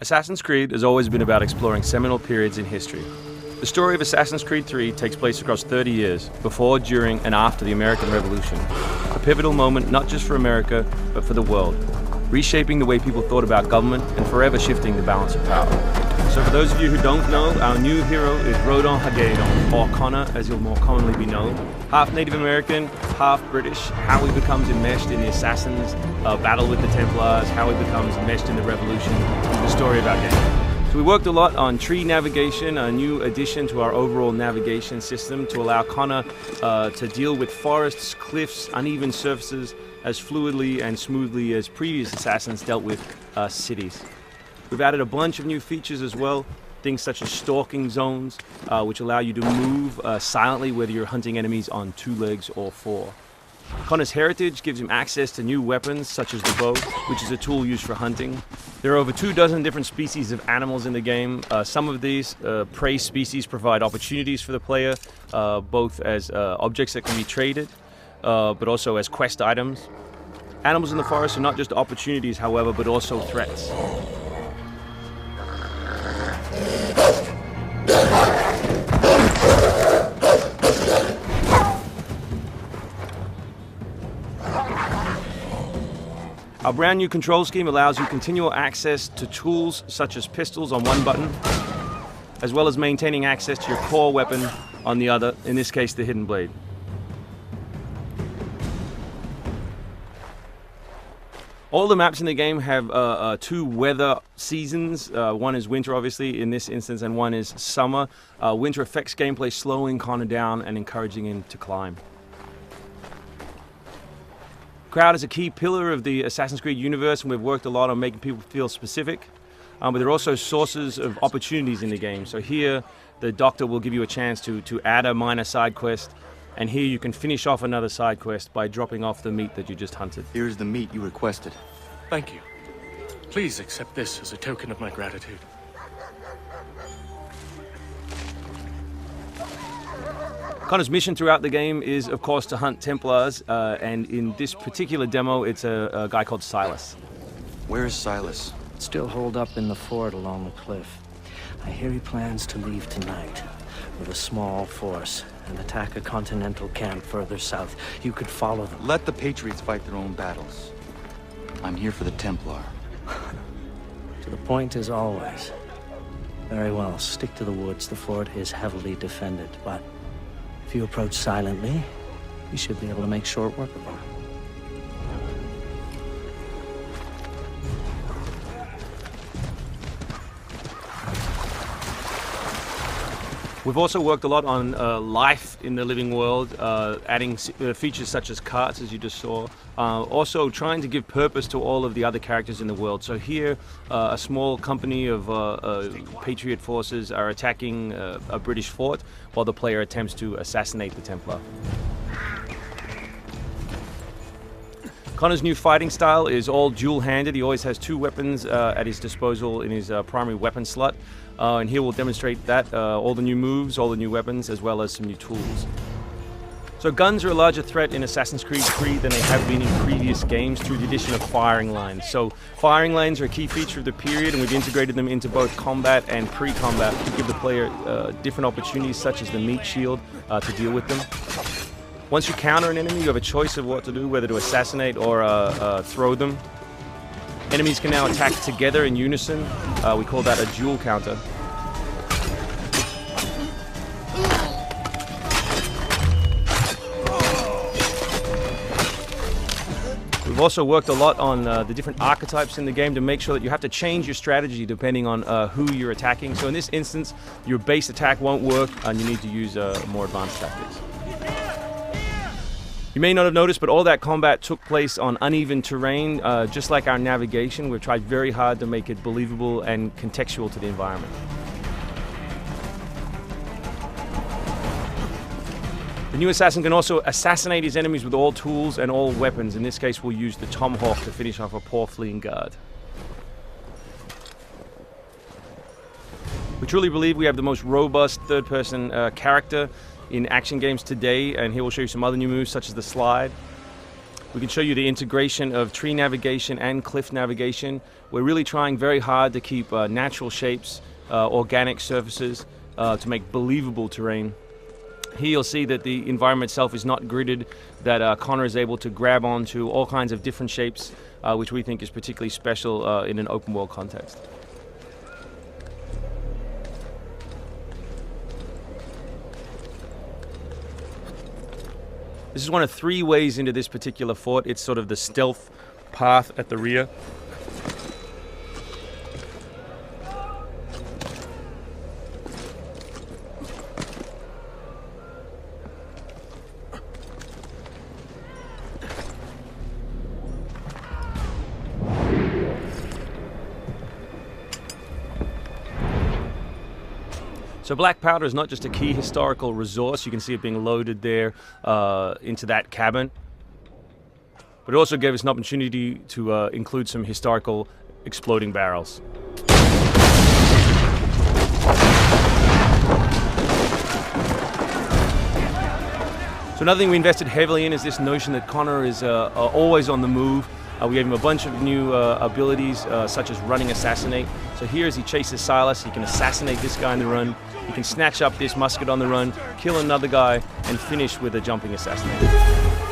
Assassin's Creed has always been about exploring seminal periods in history. The story of Assassin's Creed 3 takes place across 30 years, before, during, and after the American Revolution. A pivotal moment not just for America, but for the world, reshaping the way people thought about government and forever shifting the balance of power. So for those of you who don't know, our new hero is Rodon Hagedon, or Connor as he'll more commonly be known. Half Native American, half British, how he becomes enmeshed in the Assassins' battle with the Templars, how he becomes enmeshed in the Revolution, the story of our game. So we worked a lot on tree navigation, a new addition to our overall navigation system to allow Connor to deal with forests, cliffs, uneven surfaces as fluidly and smoothly as previous Assassins dealt with cities. We've added a bunch of new features as well, things such as stalking zones, which allow you to move silently whether you're hunting enemies on 2 legs or 4. Connor's heritage gives him access to new weapons such as the bow, which is a tool used for hunting. There are over 24 different species of animals in the game. Some of these prey species provide opportunities for the player, both as objects that can be traded, but also as quest items. Animals in the forest are not just opportunities, however, but also threats. Our brand new control scheme allows you continual access to tools such as pistols on one button, as well as maintaining access to your core weapon on the other, in this case the hidden blade. All the maps in the game have 2 weather seasons. One is winter, obviously, in this instance, and one is summer. Winter affects gameplay, slowing Connor down and encouraging him to climb. Crowd is a key pillar of the Assassin's Creed universe, and we've worked a lot on making people feel specific. But there are also sources of opportunities in the game. So here, the doctor will give you a chance to add a minor side quest, and here you can finish off another side quest by dropping off the meat that you just hunted. Here's the meat you requested. Thank you. Please accept this as a token of my gratitude. Connor's mission throughout the game is, of course, to hunt Templars, and in this particular demo, it's a guy called Silas. Where is Silas? Still holed up in the fort along the cliff. I hear he plans to leave tonight with a small force and attack a continental camp further south. You could follow them. Let the Patriots fight their own battles. I'm here for the Templar. To the point as always. Very well, stick to the woods. The fort is heavily defended, but if you approach silently, you should be able to make short work of them. We've also worked a lot on life in the living world, adding features such as carts, as you just saw. Also trying to give purpose to all of the other characters in the world. So here, a small company of Patriot forces are attacking a British fort, while the player attempts to assassinate the Templar. Connor's new fighting style is all dual-handed. He always has 2 weapons at his disposal in his primary weapon slot. And here we'll demonstrate that, all the new moves, all the new weapons, as well as some new tools. So guns are a larger threat in Assassin's Creed 3 than they have been in previous games through the addition of firing lines. So firing lanes are a key feature of the period, and we've integrated them into both combat and pre-combat to give the player different opportunities, such as the meat shield, to deal with them. Once you counter an enemy, you have a choice of what to do, whether to assassinate or throw them. Enemies can now attack together in unison. We call that a dual counter. We've also worked a lot on the different archetypes in the game to make sure that you have to change your strategy depending on who you're attacking. So in this instance, your base attack won't work and you need to use more advanced tactics. You may not have noticed, but all that combat took place on uneven terrain. Just like our navigation, we've tried very hard to make it believable and contextual to the environment. The new assassin can also assassinate his enemies with all tools and all weapons. In this case, we'll use the tomahawk to finish off a poor fleeing guard. We truly believe we have the most robust third-person character in action games today, and here we'll show you some other new moves such as the slide. We can show you the integration of tree navigation and cliff navigation. We're really trying very hard to keep natural shapes, organic surfaces, to make believable terrain. Here you'll see that the environment itself is not gridded, that Connor is able to grab onto all kinds of different shapes, which we think is particularly special in an open world context. This is one of 3 ways into this particular fort. It's sort of the stealth path at the rear. So black powder is not just a key historical resource. You can see it being loaded there into that cabin. But it also gave us an opportunity to include some historical exploding barrels. So another thing we invested heavily in is this notion that Connor is always on the move. We gave him a bunch of new abilities, such as running assassinate. So here as he chases Silas, he can assassinate this guy on the run. He can snatch up this musket on the run, kill another guy, and finish with a jumping assassinate.